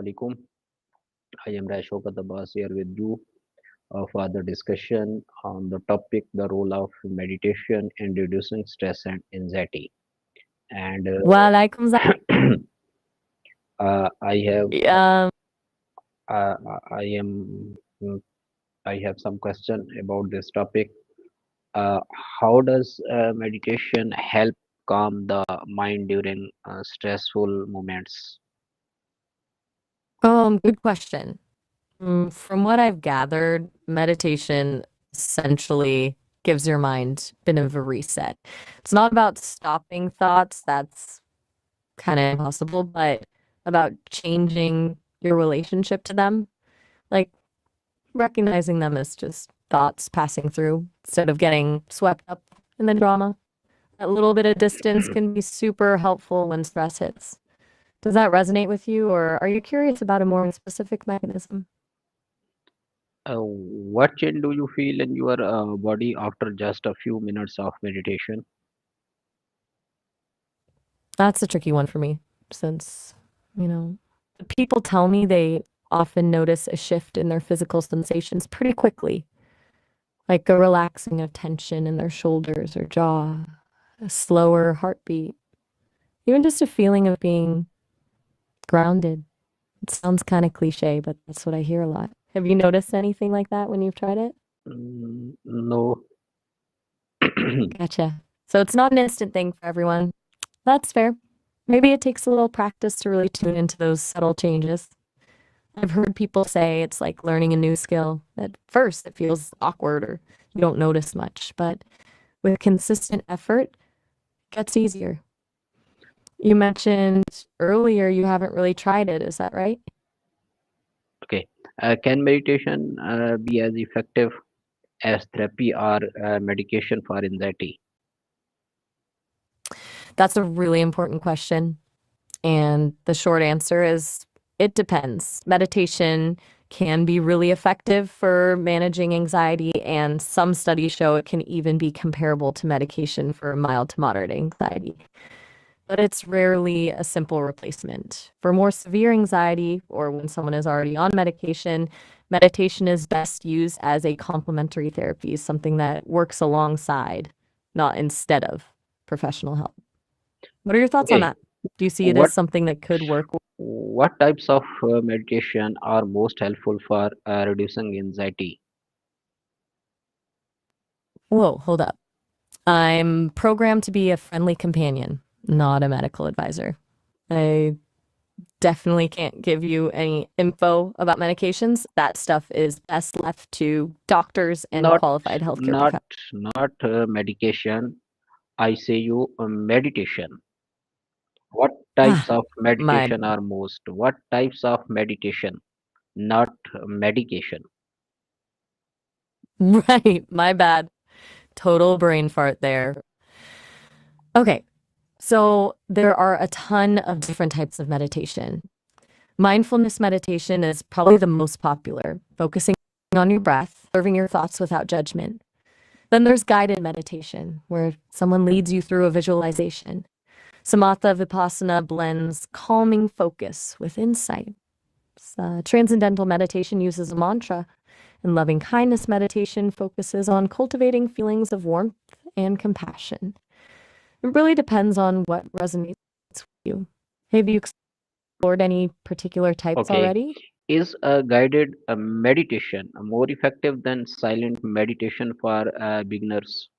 alaikum. I am Rasho Katabas here with you for the discussion on the topic the role of meditation in reducing stress and anxiety. And Walaikum I have salam. uh, I am mm, I have some question about this topic. Uh, how does meditation help calm the mind during stressful moments? Good question. From what I've gathered, meditation essentially gives your mind a bit of a reset. It's not about stopping thoughts, that's kind of impossible, but about changing your relationship to them, like recognizing them as just thoughts passing through instead of getting swept up in the drama. That little bit of distance can be super helpful when stress hits. Does that resonate with you, or are you curious about a more specific mechanism? What change do you feel in your body after just a few minutes of meditation? That's a tricky one for me since, you know, people tell me they often notice a shift in their physical sensations pretty quickly, like a relaxing of tension in their shoulders or jaw, a slower heartbeat, even just a feeling of being grounded. It sounds kind of cliche, but that's what I hear a lot. Have you noticed anything like that when you've tried it? No. Gotcha. So it's not an instant thing for everyone. That's fair. Maybe it takes a little practice to really tune into those subtle changes. I've heard people say it's like learning a new skill. At first, it feels awkward or you don't notice much, but with consistent effort, it gets easier. You mentioned earlier you haven't really tried it, is that right? Okay. Can meditation be as effective as therapy or medication for anxiety? That's a really important question. And the short answer is it depends. Meditation can be really effective for managing anxiety, and some studies show it can even be comparable to medication for mild to moderate anxiety. But it's rarely a simple replacement. For more severe anxiety, or when someone is already on medication, meditation is best used as a complementary therapy, something that works alongside, not instead of professional help. What are your thoughts on Okay. that? Do you see it as What something that could work? what types of meditation are most helpful for reducing anxiety? Whoa, hold up. I'm programmed to be a friendly companion, not a medical advisor. I definitely can't give you any info about medications. That stuff is best left to doctors and Not qualified healthcare not professionals. not medication. I say you meditation. What types Ah, of my meditation are most? What types of meditation? Not medication. right, my bad. Total brain fart there. Okay, so there are a ton of different types of meditation. Mindfulness meditation is probably the most popular, focusing on your breath, observing your thoughts without judgment. Then there's guided meditation, where someone leads you through a visualization. Samatha Vipassana blends calming focus with insight. Transcendental meditation uses a mantra, and loving kindness meditation focuses on cultivating feelings of warmth and compassion. It really depends on what resonates with you. Have you explored any particular types Okay. already? Is a guided meditation more effective than silent meditation for beginners?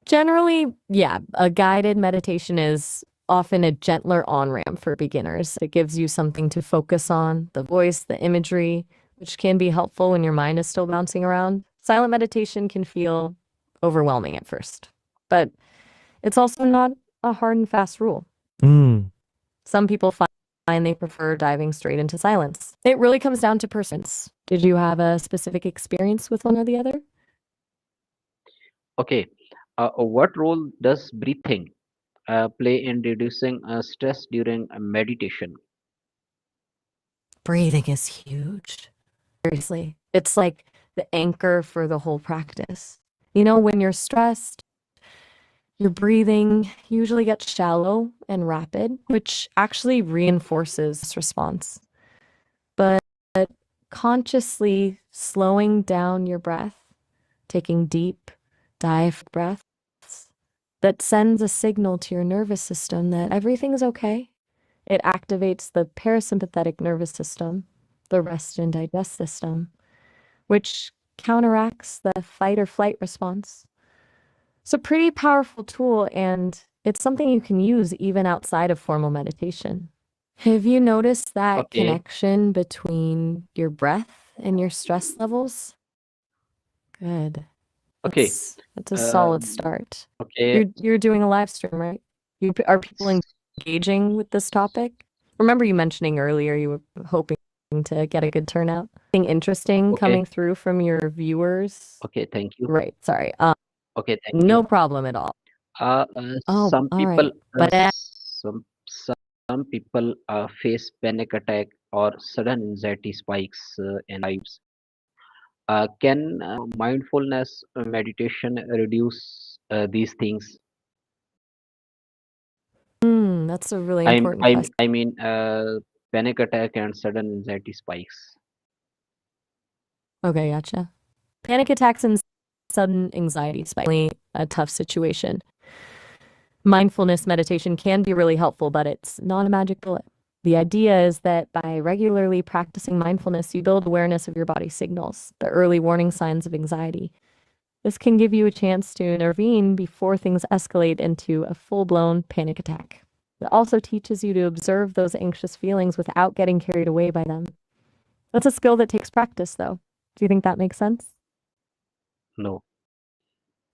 Generally, yeah, a guided meditation is often a gentler on ramp for beginners. It gives you something to focus on, the voice, the imagery, which can be helpful when your mind is still bouncing around. Silent meditation can feel overwhelming at first, but it's also not a hard and fast rule. Some people find they prefer diving straight into silence. It really comes down to preference. Did you have a specific experience with one or the other? Okay. What role does breathing play in reducing stress during meditation? Breathing is huge. Seriously. It's like the anchor for the whole practice. You know, when you're stressed, Your breathing usually gets shallow and rapid, which actually reinforces this response. But consciously slowing down your breath, taking deep, diaphragmatic breaths, that sends a signal to your nervous system that everything's okay. It activates the parasympathetic nervous system, the rest and digest system, which counteracts the fight or flight response. It's a pretty powerful tool, and it's something you can use even outside of formal meditation. Have you noticed that Okay, connection between your breath and your stress levels? Good. okay, That's a solid um, start. okay. You're doing a live stream, right? Are people engaging with this topic? Remember you mentioning earlier you were hoping to get a good turnout. Anything interesting Okay, coming through from your viewers? okay, thank you. Right, sorry. Okay, thank you. No problem at all. Oh, Some all people, right. But some people face panic attack or sudden anxiety spikes in lives. Can mindfulness meditation reduce these things? that's a really important question. I mean, panic attack and sudden anxiety spikes. Okay, gotcha. Panic attacks and sudden anxiety spike. A tough situation. Mindfulness meditation can be really helpful, but it's not a magic bullet. The idea is that by regularly practicing mindfulness, you build awareness of your body signals, the early warning signs of anxiety. This can give you a chance to intervene before things escalate into a full blown panic attack. It also teaches you to observe those anxious feelings without getting carried away by them. That's a skill that takes practice, though. Do you think that makes sense? No,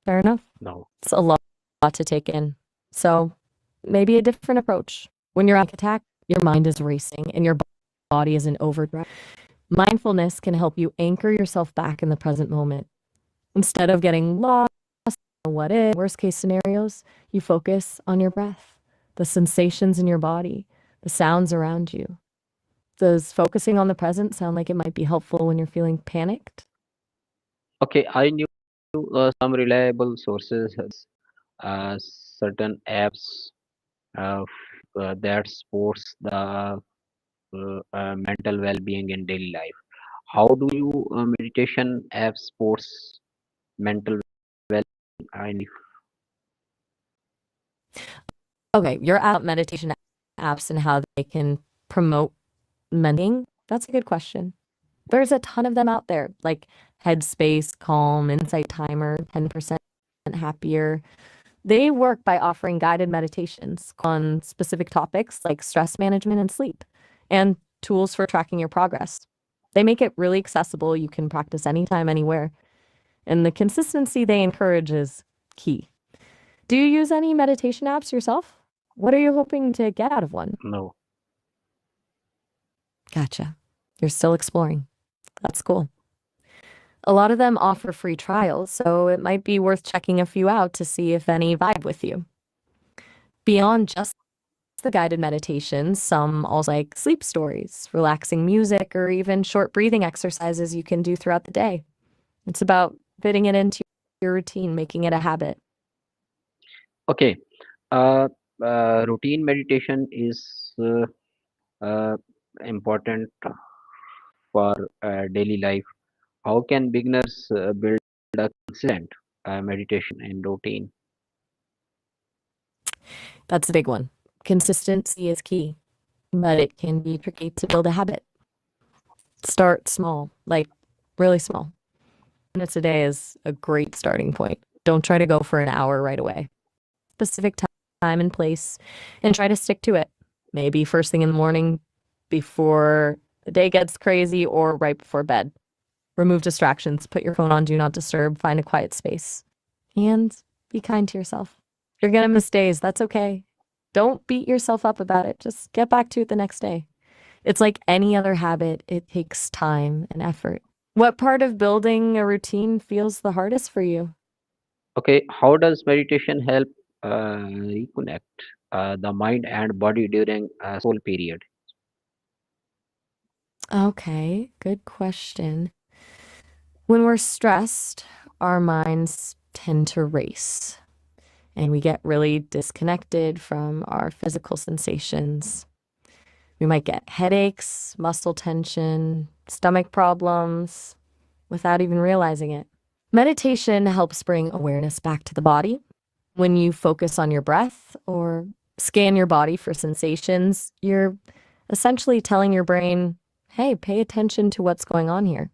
Fair enough. no. It's a lot to take in. So maybe a different approach. When you're on attack, your mind is racing and your body is in overdrive. Mindfulness can help you anchor yourself back in the present moment. Instead of getting lost in what if, worst case scenarios, you focus on your breath, the sensations in your body, the sounds around you. Does focusing on the present sound like it might be helpful when you're feeling panicked? Okay, I knew some reliable sources, certain apps that supports the mental well-being in daily life. How do you meditation apps supports mental well-being? Okay, you're out meditation apps and how they can promote mental. That's a good question. There's a ton of them out there, like Headspace, Calm, Insight Timer, 10% Happier. They work by offering guided meditations on specific topics like stress management and sleep, and tools for tracking your progress. They make it really accessible. You can practice anytime, anywhere. And the consistency they encourage is key. Do you use any meditation apps yourself? What are you hoping to get out of one? No. Gotcha. You're still exploring. That's cool. A lot of them offer free trials, so it might be worth checking a few out to see if any vibe with you. Beyond just the guided meditations, some also like sleep stories, relaxing music, or even short breathing exercises you can do throughout the day. It's about fitting it into your routine, making it a habit. Okay. Routine meditation is important for daily life. How can beginners build a consistent meditation and routine? That's a big one. Consistency is key, but it can be tricky to build a habit. Start small, like really small. Minutes a day is a great starting point. Don't try to go for an hour right away. Specific time and place, and try to stick to it. Maybe first thing in the morning before the day gets crazy or right before bed. Remove distractions, put your phone on do not disturb, find a quiet space, and be kind to yourself. You're gonna miss days, that's okay. Don't beat yourself up about it. Just get back to it the next day. It's like any other habit, it takes time and effort. What part of building a routine feels the hardest for you? Okay, how does meditation help reconnect the mind and body during a soul period? Okay, good question. When we're stressed, our minds tend to race. and we get really disconnected from our physical sensations. We might get headaches, muscle tension, stomach problems without even realizing it. Meditation helps bring awareness back to the body. When you focus on your breath or scan your body for sensations, you're essentially telling your brain, hey, pay attention to what's going on here.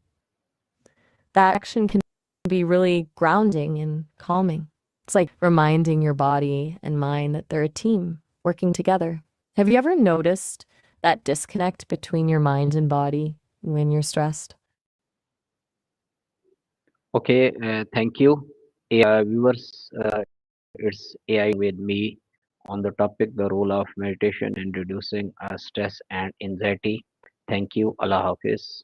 That action can be really grounding and calming. It's like reminding your body and mind that they're a team working together. Have you ever noticed that disconnect between your mind and body when you're stressed? Okay, thank you. Viewers, it's AI with me on the topic the role of meditation in reducing stress and anxiety. Thank you. Allah Hafiz.